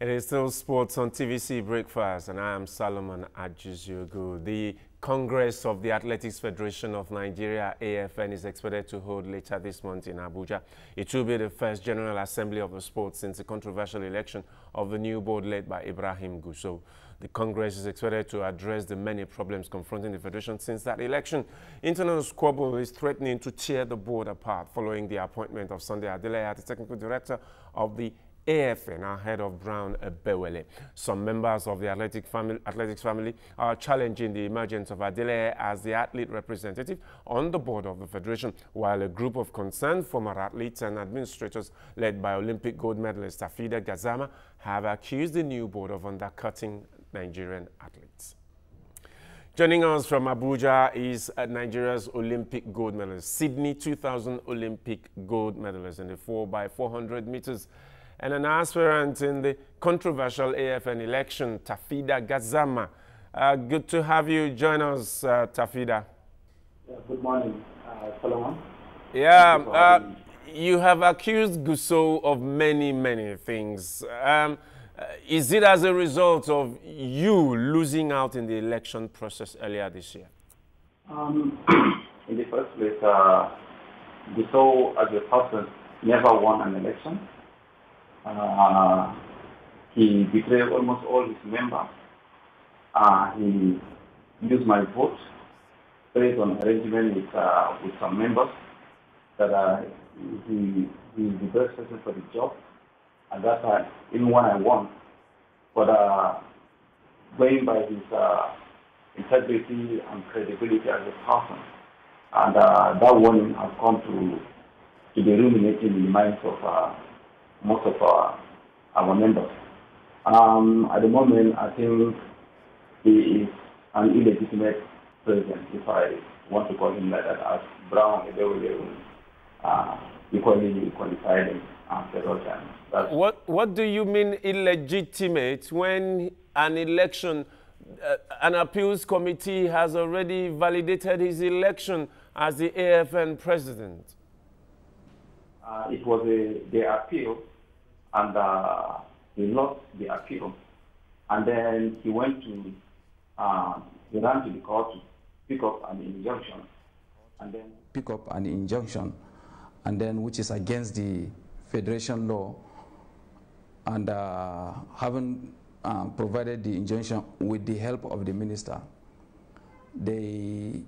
It is still sports on TVC Breakfast, and I am Solomon Ajiziogu. The Congress of the Athletics Federation of Nigeria, AFN, is expected to hold later this month in Abuja. It will be the first General Assembly of the sport since the controversial election of the new board led by Ibrahim Gusau. The Congress is expected to address the many problems confronting the Federation since that election. Internal squabble is threatening to tear the board apart following the appointment of Sunday Adeleye as the technical director of the AFN ahead of Brown Ebewele. Some members of the athletics family are challenging the emergence of Adeleye as the athlete representative on the board of the Federation, while a group of concerned former athletes and administrators led by Olympic gold medalist Tafida Gadzama have accused the new board of undercutting Nigerian athletes. Joining us from Abuja is Nigeria's Olympic gold medalist, Sydney 2000 Olympic gold medalist in the 4x400 meters, and an aspirant in the controversial AFN election, Tafida Gadzama. Good to have you join us, Tafida. Yeah, good morning, Solomon. Yeah, you have accused Gusau of many things. Is it as a result of you losing out in the election process earlier this year? In the first place, Gusau as a person never won an election. He betrayed almost all his members. He used my vote based on arrangement with some members that he is the best person for the job. At that time, even when I won, but going by his integrity and credibility as a person, and that warning has come to be ruminating in the minds of most of our members. At the moment, I think he is an illegitimate president, if I want to call him like that, as Brown Ebewele equally qualified him several times. What do you mean illegitimate when an election, an appeals committee has already validated his election as the AFN president? It was the appeal, and he lost the appeal, and then he went to he ran to the court to pick up an injunction, and then which is against the federation law, and haven't provided the injunction with the help of the minister. They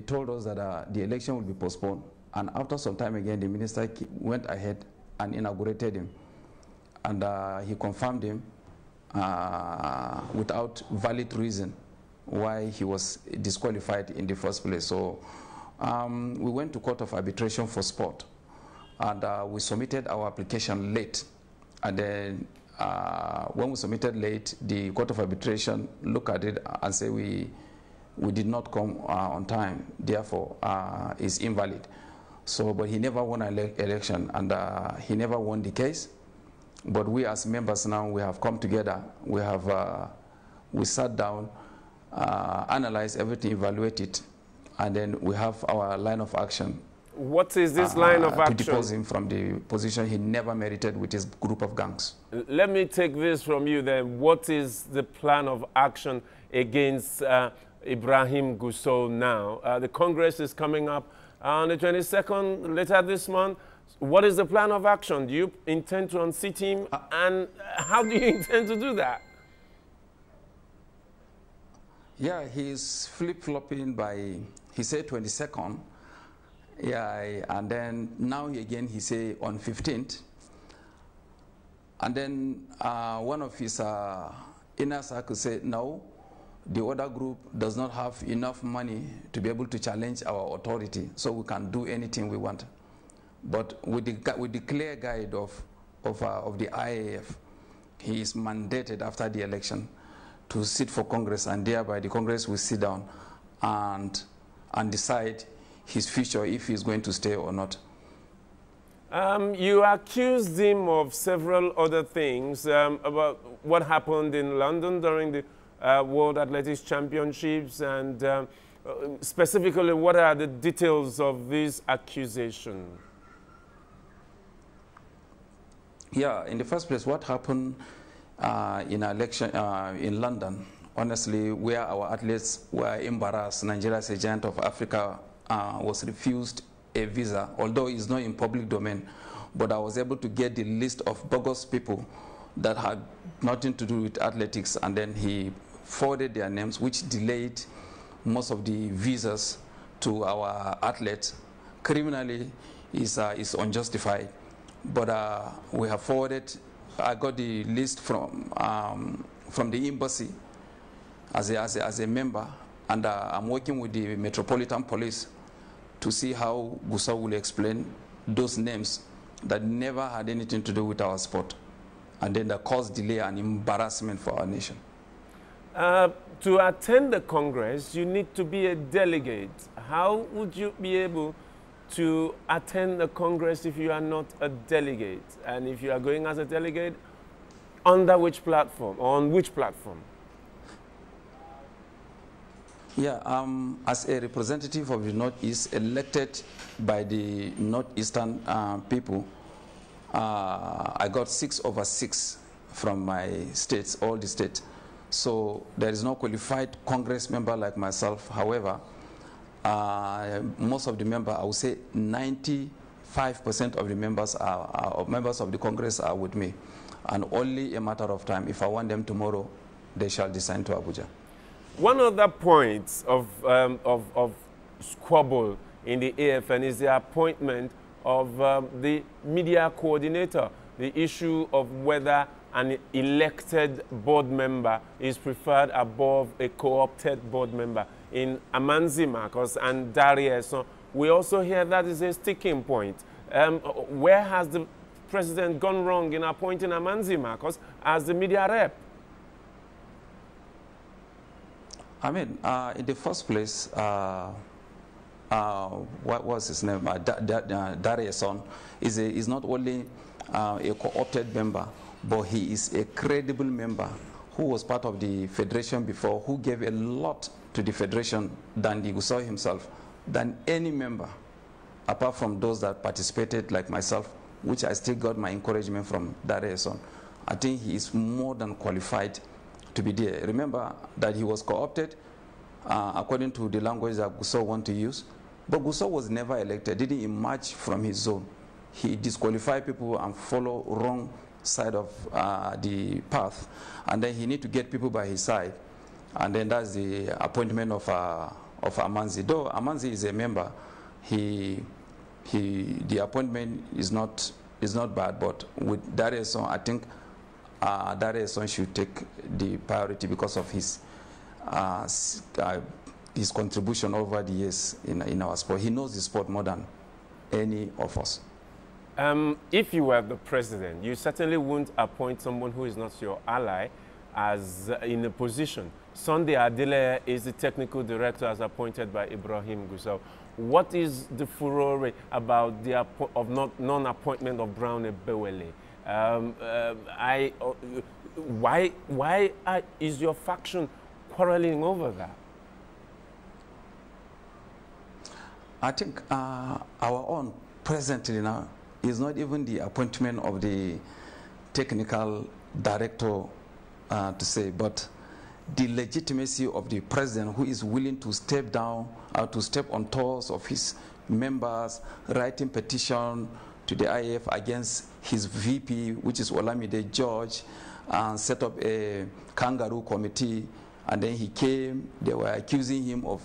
told us that the election will be postponed, and after some time again the minister went ahead and inaugurated him, and he confirmed him without valid reason why he was disqualified in the first place. So we went to Court of Arbitration for Sport, and we submitted our application late. And then when we submitted late, the Court of Arbitration looked at it and said we did not come on time, therefore it's invalid. So, but he never won an election, and he never won the case. But we as members now, we have come together. We have we sat down, analyzed everything, evaluated, and then we have our line of action. What is this line of action? To depose him from the position he never merited with his group of gangs. Let me take this from you then. What is the plan of action against Ibrahim Gusau now? The Congress is coming up on the 22nd, later this month. What is the plan of action? Do you intend to unseat him? And how do you intend to do that? Yeah, he's flip-flopping by, he said 22nd. Yeah, and then now again he say on 15th. And then one of his inner circle said, no, the other group does not have enough money to be able to challenge our authority, so we can do anything we want. But with the clear guide of the IAF, he is mandated after the election to sit for Congress, and thereby the Congress will sit down and decide his future, if he's going to stay or not. You accused him of several other things about what happened in London during the World Athletics Championships, and specifically, what are the details of this accusation? Yeah, in the first place, what happened in election in London, honestly, where our athletes were embarrassed, Nigeria as a giant of Africa was refused a visa, although it's not in public domain, but I was able to get the list of bogus people that had nothing to do with athletics, and then he forwarded their names, which delayed most of the visas to our athletes. Criminally is unjustified, but we have forwarded. I got the list from the embassy as a member, and I'm working with the Metropolitan Police to see how Gusau will explain those names that never had anything to do with our sport, and then that caused delay and embarrassment for our nation. To attend the Congress, you need to be a delegate. How would you be able to attend the Congress if you are not a delegate? And if you are going as a delegate, under which platform, or on which platform? Yeah, as a representative of the Northeast, elected by the Northeastern people, I got 6/6 from my states, all the states. So there is no qualified Congress member like myself. However, most of the members, I would say 95% of the members members of the Congress are with me. And only a matter of time. If I want them tomorrow, they shall descend to Abuja. One other point of squabble in the AFN is the appointment of the media coordinator, the issue of whether an elected board member is preferred above a co-opted board member. In Amanzi Marcos and Darius, we also hear that is a sticking point. Where has the president gone wrong in appointing Amanzi Marcos as the media rep? I mean, in the first place, what was his name? Darius is not only a co-opted member, but he is a credible member who was part of the federation before, who gave a lot to the federation than the Gusau himself, than any member, apart from those that participated like myself, which I still got my encouragement from Darius. I think he is more than qualified to be there. Remember that he was co-opted according to the language that Gusau want to use, but Gusau was never elected, didn't emerge from his zone. He disqualified people and follow wrong side of the path, and then he need to get people by his side, and then that's the appointment of Amanzi. Though Amanzi is a member, the appointment is not bad, but with Darius, I think Darius should take the priority because of his contribution over the years in our sport. He knows the sport more than any of us. If you were the president, you certainly wouldn't appoint someone who is not your ally as in a position. Sunday Adele is the technical director as appointed by Ibrahim Gusau. What is the furore about the non-appointment of Brown Ebewele? Why is your faction quarreling over that? I think our own presently now is not even the appointment of the technical director to say, but the legitimacy of the president who is willing to step down or to step on toes of his members, writing petition to the IAF against his VP, which is Olamide George, and set up a kangaroo committee, and then he came, they were accusing him of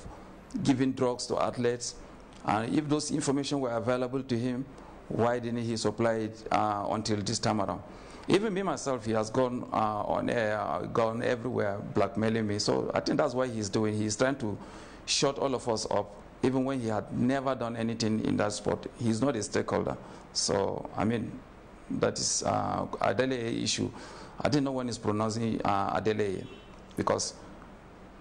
giving drugs to athletes, and if those information were available to him, why didn't he supply it until this time around? Even me myself, he has gone on air, gone everywhere, blackmailing me. So I think that's what he's doing. He's trying to shut all of us up, even when he had never done anything in that sport. He's not a stakeholder. So, I mean, that is Adele issue. I didn't know when he's pronouncing Adele, because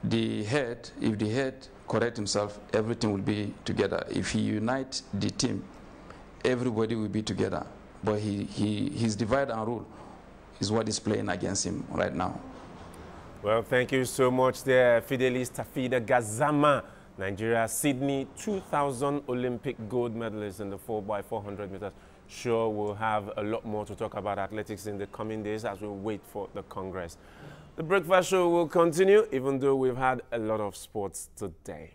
the head, if the head correct himself, everything will be together. If he unite the team, everybody will be together. But his divide and rule is what is playing against him right now. Well, thank you so much there, Fidelis Tafida Gadzama, Nigeria, Sydney, 2000 Olympic gold medalists in the 4x400 meters. Sure, we'll have a lot more to talk about athletics in the coming days as we wait for the Congress. The Breakfast Show will continue, even though we've had a lot of sports today.